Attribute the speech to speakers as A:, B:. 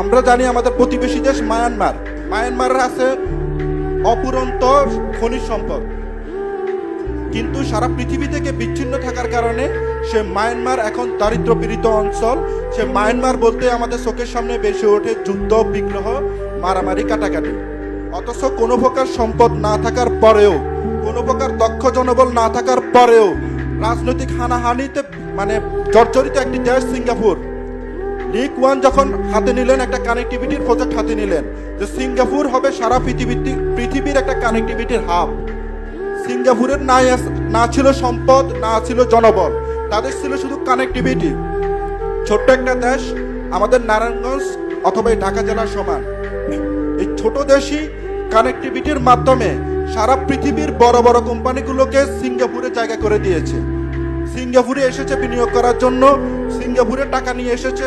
A: আমরা জানি আমাদের প্রতিবেশী দেশ মায়ানমারের আছে অপুরন্ত খনিজ সম্পদ, কিন্তু সারা পৃথিবী থেকে বিচ্ছিন্ন থাকার কারণে সে মায়ানমার এখন দারিদ্র্যপীড়িত অঞ্চল। সে মায়ানমার বলতে আমাদের চোখের সামনে বেশি ওঠে যুদ্ধ, বিগ্রহ, মারামারি, কাটাকাটি। অথচ কোনো প্রকার সম্পদ না থাকার পরেও, কোনো প্রকার দক্ষ জনবল না থাকার পরেও রাজনৈতিক হানাহানিতে জর্জরিত একটি দেশ সিঙ্গাপুর। লি কুয়ান যখন হাতে নিলেন, একটা কানেক্টিভিটির প্রজেক্ট হাতে নিলেন, যে সিঙ্গাপুর হবে সারা পৃথিবীর একটা কানেক্টিভিটির হাব। সিঙ্গাপুরের না ছিল সম্পদ, না ছিল জনবল, তাদের ছিল শুধু কানেক্টিভিটি। ছোট্ট একটা দেশ, আমাদের নারায়ণগঞ্জ অথবা ঢাকা জেলার সমান। এই ছোট দেশই কানেক্টিভিটির মাধ্যমে সারা পৃথিবীর বড় বড় কোম্পানিগুলোকে সিঙ্গাপুরে জায়গা করে দিয়েছে। সিঙ্গাপুরে এসেছে বিনিয়োগ করার জন্য, সিঙ্গাপুরে টাকা নিয়ে এসেছে।